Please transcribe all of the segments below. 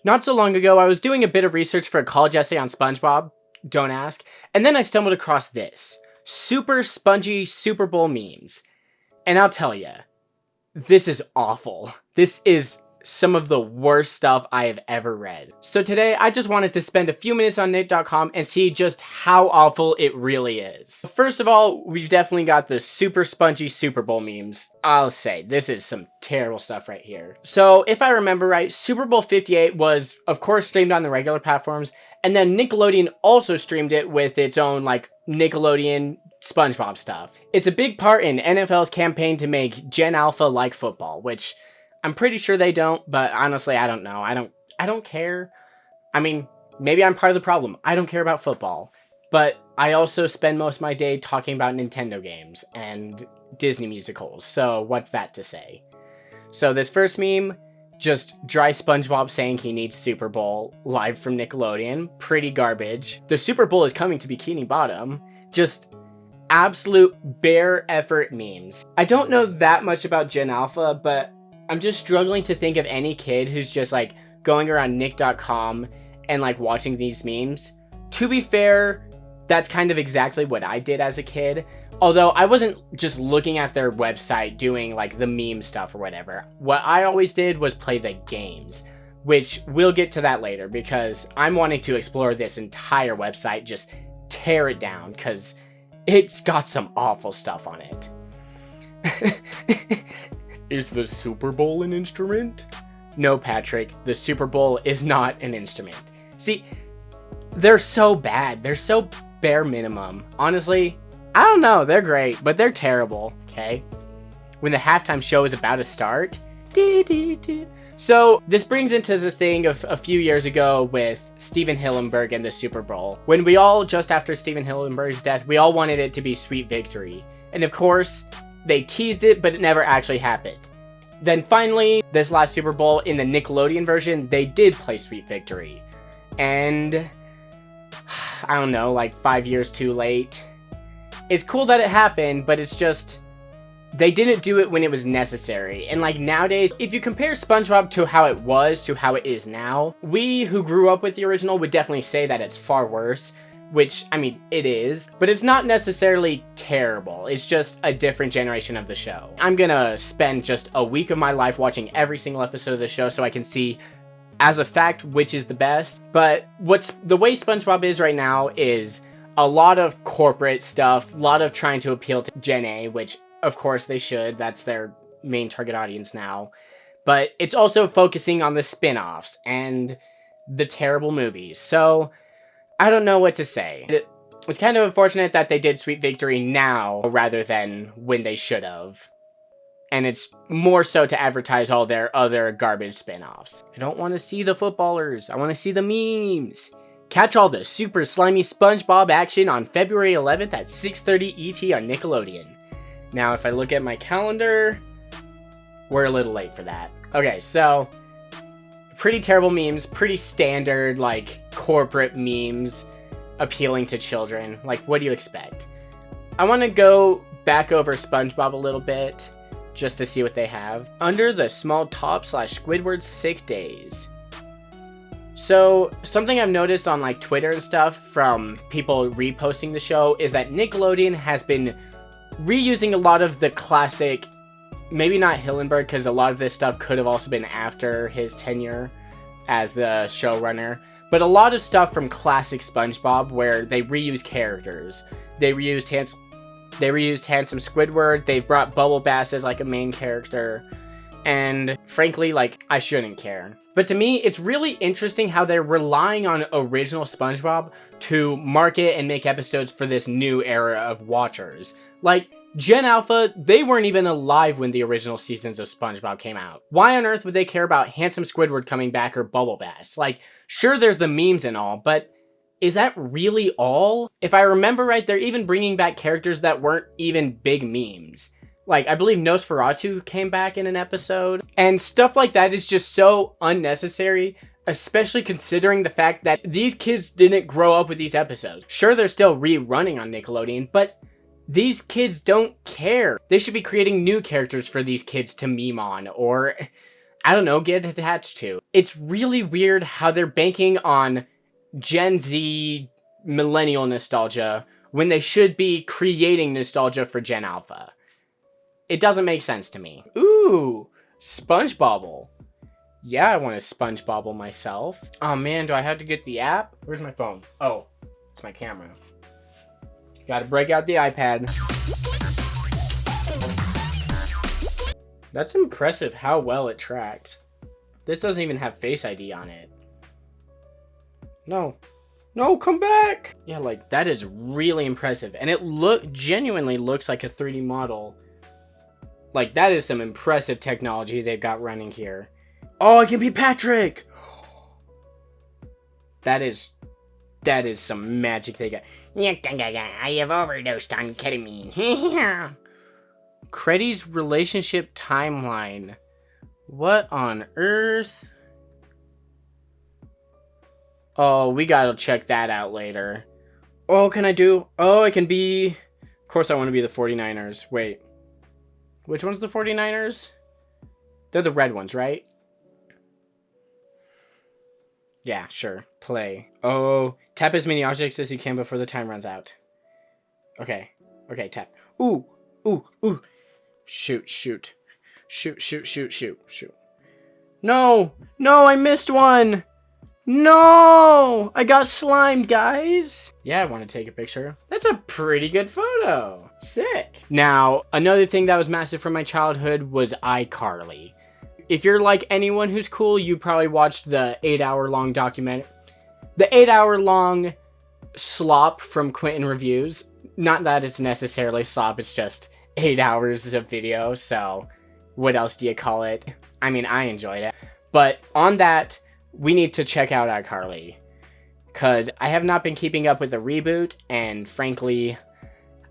Not so long ago, I was doing a bit of research for a college essay on SpongeBob, don't ask, and then I stumbled across this. Super spongy Super Bowl memes. And I'll tell you, this is awful. This is some of the worst stuff I have ever read. So today, I just wanted to spend a few minutes on Nick.com and see just how awful it really is. First of all, we've definitely got the super spongy Super Bowl memes. I'll say, this is some terrible stuff right here. So if I remember right, Super Bowl 58 was, of course, streamed on the regular platforms, and then Nickelodeon also streamed it with its own, like, Nickelodeon SpongeBob stuff. It's a big part in NFL's campaign to make Gen Alpha like football, which I'm pretty sure they don't, but honestly, I don't know. I don't care. I mean, maybe I'm part of the problem. I don't care about football, but I also spend most of my day talking about Nintendo games and Disney musicals, so what's that to say? So this first meme, just dry SpongeBob saying he needs Super Bowl, live from Nickelodeon. Pretty garbage. The Super Bowl is coming to Bikini Bottom. Just absolute bare effort memes. I don't know that much about Gen Alpha, but I'm just struggling to think of any kid who's just like going around Nick.com and like watching these memes. To be fair, that's kind of exactly what I did as a kid. Although I wasn't just looking at their website doing like the meme stuff or whatever. What I always did was play the games, which we'll get to that later because I'm wanting to explore this entire website, just tear it down because it's got some awful stuff on it. Is the Super Bowl an instrument? No, Patrick, the Super Bowl is not an instrument. See, they're so bad. They're so bare minimum. Honestly, I don't know. They're great, but they're terrible, okay? When the halftime show is about to start. So, this brings into the thing of a few years ago with Steven Hillenburg and the Super Bowl. When we all, just after Steven Hillenburg's death, we all wanted it to be Sweet Victory. And of course, they teased it, but it never actually happened. Then finally, this last Super Bowl, in the Nickelodeon version, they did play Sweet Victory. And I don't know, like 5 years too late. It's cool that it happened, but it's just, they didn't do it when it was necessary. And like nowadays, if you compare SpongeBob to how it was to how it is now, we who grew up with the original would definitely say that it's far worse. Which, I mean, it is, but it's not necessarily terrible. It's just a different generation of the show. I'm gonna spend just a week of my life watching every single episode of the show so I can see, as a fact, which is the best. But the way SpongeBob is right now is a lot of corporate stuff, a lot of trying to appeal to Gen A, which, of course, they should. That's their main target audience now. But it's also focusing on the spin-offs and the terrible movies. So I don't know what to say. It's kind of unfortunate that they did Sweet Victory now rather than when they should have. And it's more so to advertise all their other garbage spin-offs. I don't want to see the footballers. I want to see the memes. Catch all the super slimy SpongeBob action on February 11th at 6:30 ET on Nickelodeon. Now, if I look at my calendar, we're a little late for that. Okay, so pretty terrible memes, pretty standard, like, corporate memes appealing to children. Like, what do you expect? I want to go back over SpongeBob a little bit, just to see what they have. Under the small top / Squidward sick days. So, something I've noticed on, like, Twitter and stuff from people reposting the show is that Nickelodeon has been reusing a lot of the classic, maybe not Hillenburg, because a lot of this stuff could have also been after his tenure as the showrunner, but a lot of stuff from classic SpongeBob where they reuse characters. They reused Handsome Squidward, they brought Bubble Bass as like a main character, and frankly, like, I shouldn't care. But to me, it's really interesting how they're relying on original SpongeBob to market and make episodes for this new era of watchers. Like, Gen Alpha, they weren't even alive when the original seasons of SpongeBob came out. Why on earth would they care about Handsome Squidward coming back or Bubble Bass? Like, sure, there's the memes and all, but is that really all? If I remember right, they're even bringing back characters that weren't even big memes. Like, I believe Nosferatu came back in an episode. And stuff like that is just so unnecessary, especially considering the fact that these kids didn't grow up with these episodes. Sure, they're still rerunning on Nickelodeon, but these kids don't care. They should be creating new characters for these kids to meme on, or I don't know, get attached to. It's really weird how they're banking on Gen Z millennial nostalgia when they should be creating nostalgia for Gen Alpha. It doesn't make sense to me. Ooh, SpongeBob's. Yeah, I want a SpongeBob's myself. Oh man, do I have to get the app? Where's my phone? Oh, it's my camera. Gotta break out the iPad. That's impressive how well it tracks. This doesn't even have Face ID on it. No, come back. Yeah, like that is really impressive. And it genuinely looks like a 3D model. Like that is some impressive technology they've got running here. Oh, I can be Patrick. That is some magic they got. I have overdosed on ketamine. Creddy's relationship timeline. What on earth? Oh, we gotta check that out later. Oh, I can be... Of course I want to be the 49ers. Wait. Which one's the 49ers? They're the red ones, right? Yeah, sure. Play. Oh, tap as many objects as you can before the time runs out. Okay, tap. Ooh. Shoot. No, I missed one. No, I got slimed, guys. Yeah, I want to take a picture. That's a pretty good photo. Sick. Now, another thing that was massive from my childhood was iCarly. If you're like anyone who's cool, you probably watched the 8-hour-long documentary. The 8-hour-long slop from Quentin Reviews. Not that it's necessarily slop, it's just 8 hours of video, so what else do you call it? I mean, I enjoyed it. But on that, we need to check out iCarly, because I have not been keeping up with the reboot, and frankly,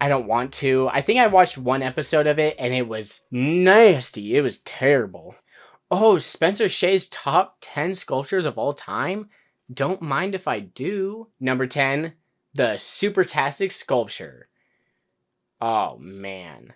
I don't want to. I think I watched one episode of it, and it was nasty. It was terrible. Oh, Spencer Shea's top 10 sculptures of all time? Don't mind if I do. Number 10, the Supertastic Sculpture. Oh, man.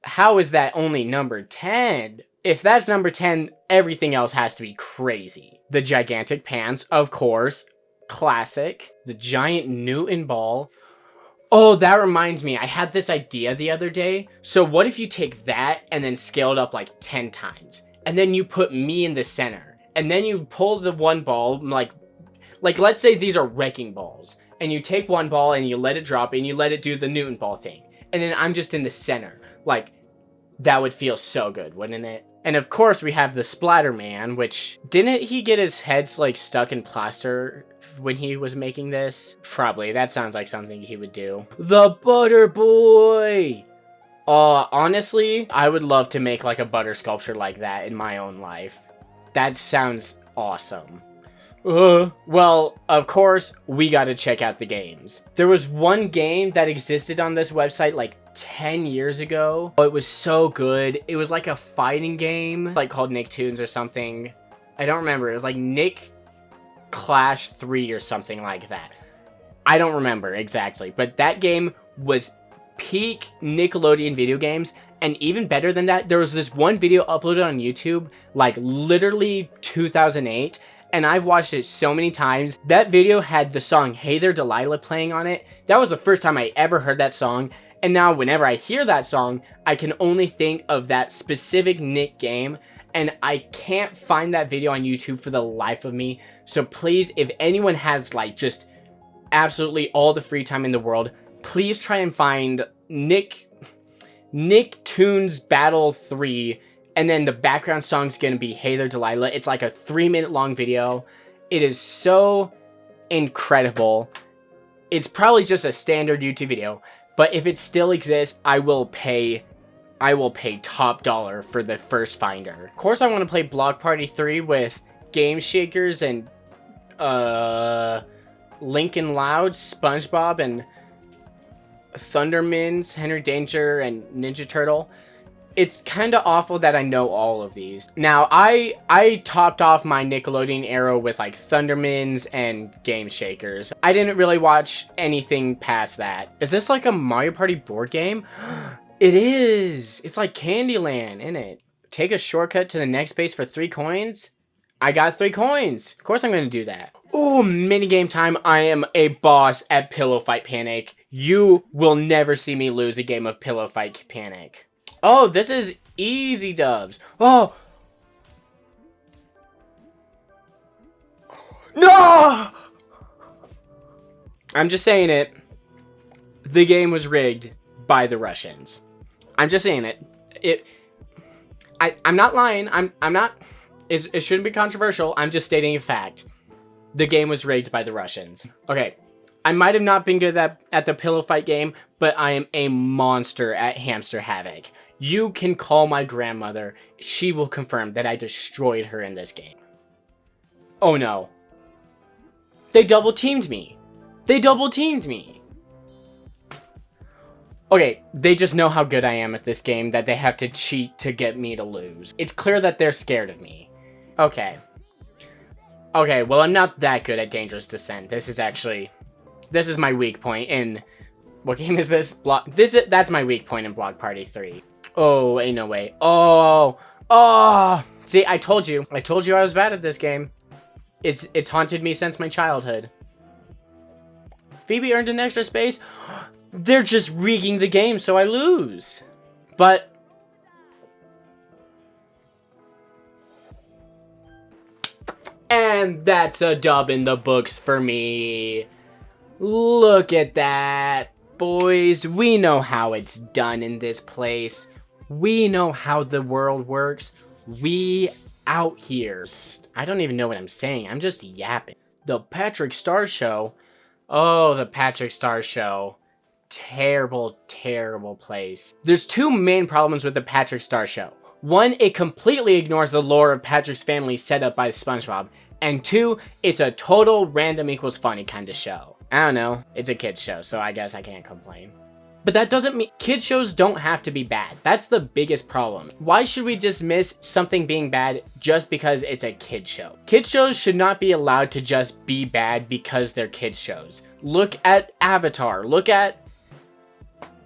How is that only number 10? If that's number 10, everything else has to be crazy. The gigantic pants, of course. Classic. The giant Newton ball. Oh, that reminds me. I had this idea the other day. So what if you take that and then scale it up like 10 times? And then you put me in the center. And then you pull the one ball, like let's say these are wrecking balls. And you take one ball and you let it drop and you let it do the Newton ball thing. And then I'm just in the center. Like, that would feel so good, wouldn't it? And of course we have the Splatter Man, which, didn't he get his heads like stuck in plaster when he was making this? Probably, that sounds like something he would do. The Butter Boy! Honestly, I would love to make like a butter sculpture like that in my own life. That sounds awesome. Well, of course, we gotta check out the games. There was one game that existed on this website like 10 years ago. It was so good. It was like a fighting game, like called Nicktoons or something. I don't remember. It was like Nick Clash 3 or something like that. I don't remember exactly, but that game was peak Nickelodeon video games. And even better than that, there was this one video uploaded on YouTube, like literally 2008. And I've watched it so many times. That video had the song Hey There Delilah playing on it. That was the first time I ever heard that song. And now whenever I hear that song, I can only think of that specific Nick game. And I can't find that video on YouTube for the life of me. So please, if anyone has like just absolutely all the free time in the world, please try and find Nicktoons Battle 3. And then the background song's gonna be Hey There Delilah. It's like a 3-minute long video. It is so incredible. It's probably just a standard YouTube video, but if it still exists, I will pay top dollar for the first finder. Of course, I want to play Block Party 3 with Game Shakers and Lincoln Loud, SpongeBob, and Thundermans, Henry Danger, and Ninja Turtle. It's kind of awful that I know all of these. Now, I topped off my Nickelodeon era with like Thundermans and Game Shakers. I didn't really watch anything past that. Is this like a Mario Party board game? It is! It's like Candyland, isn't it? Take a shortcut to the next base for 3 coins? I got 3 coins. Of course I'm going to do that. Oh, minigame time. I am a boss at Pillow Fight Panic. You will never see me lose a game of Pillow Fight Panic. Oh, this is easy dubs. Oh. No! I'm just saying it. The game was rigged by the Russians. I'm just saying it. I'm not lying. I'm not. It shouldn't be controversial. I'm just stating a fact. The game was rigged by the Russians. Okay, I might have not been good at the pillow fight game, but I am a monster at Hamster Havoc. You can call my grandmother. She will confirm that I destroyed her in this game. Oh no. They double teamed me. They double teamed me. Okay, they just know how good I am at this game that they have to cheat to get me to lose. It's clear that they're scared of me. Okay. Okay, well, I'm not that good at Dangerous Descent. This is my weak point in... What game is this? That's my weak point in Block Party 3. Oh, ain't no way. Oh! See, I told you. I told you I was bad at this game. It's haunted me since my childhood. Phoebe earned an extra space. They're just rigging the game so I lose. But... And that's a dub in the books for me. Look at that. Boys, we know how it's done in this place. We know how the world works. We out here. I don't even know what I'm saying. I'm just yapping. The Patrick Star Show. Oh, the Patrick Star Show. Terrible, terrible place. There's 2 main problems with the Patrick Star Show. 1, it completely ignores the lore of Patrick's family set up by SpongeBob. And 2, it's a total random equals funny kind of show. I don't know. It's a kid's show, so I guess I can't complain. But that doesn't mean kids shows don't have to be bad. That's the biggest problem. Why should we dismiss something being bad just because it's a kid show? Kids shows should not be allowed to just be bad because they're kids shows. Look at Avatar. Look at...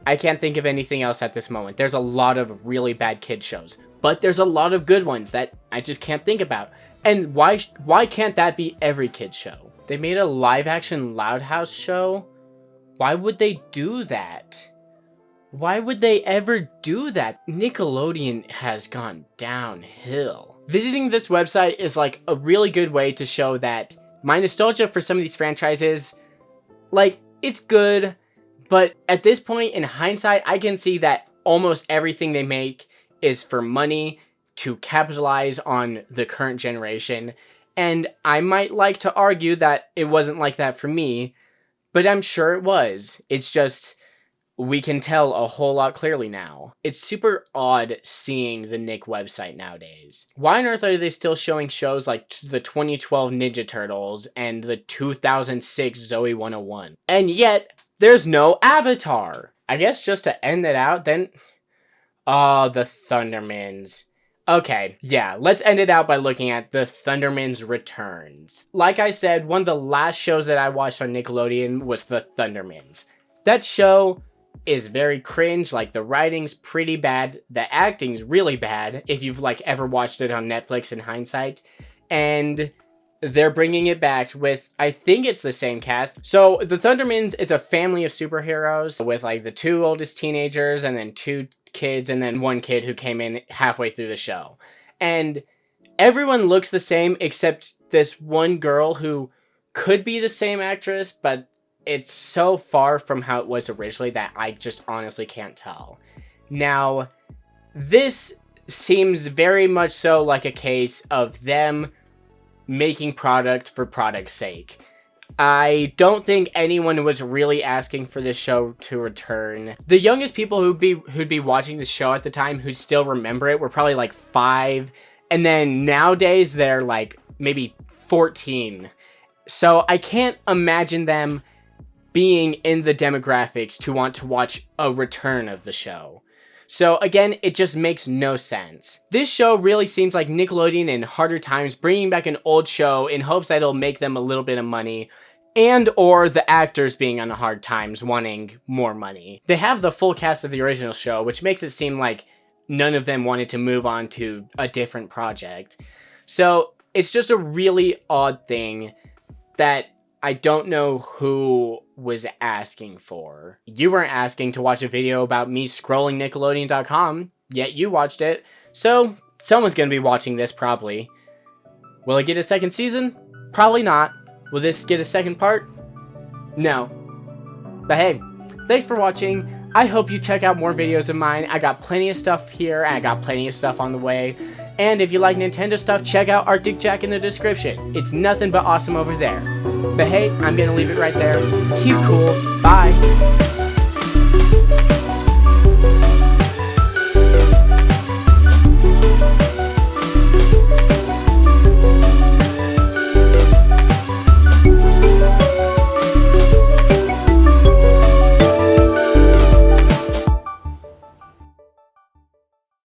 I can't think of anything else at this moment. There's a lot of really bad kid shows, but there's a lot of good ones that I just can't think about. And why can't that be every kid show? They made a live action Loud House show? Why would they do that? Why would they ever do that? Nickelodeon has gone downhill. Visiting this website is like a really good way to show that my nostalgia for some of these franchises, like, it's good. But at this point, in hindsight, I can see that almost everything they make is for money to capitalize on the current generation. And I might like to argue that it wasn't like that for me, but I'm sure it was. It's just, we can tell a whole lot clearly now. It's super odd seeing the Nick website nowadays. Why on earth are they still showing shows like the 2012 Ninja Turtles and the 2006 Zoe 101? And yet... there's no Avatar. I guess just to end it out, then... Oh, the Thundermans. Okay, yeah, let's end it out by looking at the Thundermans Returns. Like I said, one of the last shows that I watched on Nickelodeon was the Thundermans. That show is very cringe, like the writing's pretty bad, the acting's really bad, if you've like ever watched it on Netflix in hindsight, and... they're bringing it back with, I think it's the same cast. So the Thundermans is a family of superheroes with like the 2 oldest teenagers and then 2 kids and then 1 kid who came in halfway through the show. And everyone looks the same except this one girl who could be the same actress, but it's so far from how it was originally that I just honestly can't tell. Now, this seems very much so like a case of them making product for product's sake. I don't think anyone was really asking for this show to return. The youngest people who'd be watching this show at the time who still remember it were probably like 5, and then nowadays they're like maybe 14. So I can't imagine them being in the demographics to want to watch a return of the show. So again, it just makes no sense. This show really seems like Nickelodeon in harder times bringing back an old show in hopes that it'll make them a little bit of money, and or the actors being on hard times wanting more money. They have the full cast of the original show, which makes it seem like none of them wanted to move on to a different project. So it's just a really odd thing that I don't know who was asking for. You weren't asking to watch a video about me scrolling Nickelodeon.com, yet you watched it. So someone's gonna be watching this probably. Will it get a second season? Probably not. Will this get a second part? No. But hey, thanks for watching. I hope you check out more videos of mine. I got plenty of stuff here, and I got plenty of stuff on the way. And if you like Nintendo stuff, check out Arctic Jack in the description. It's nothing but awesome over there. But hey, I'm gonna leave it right there. Keep cool. Bye.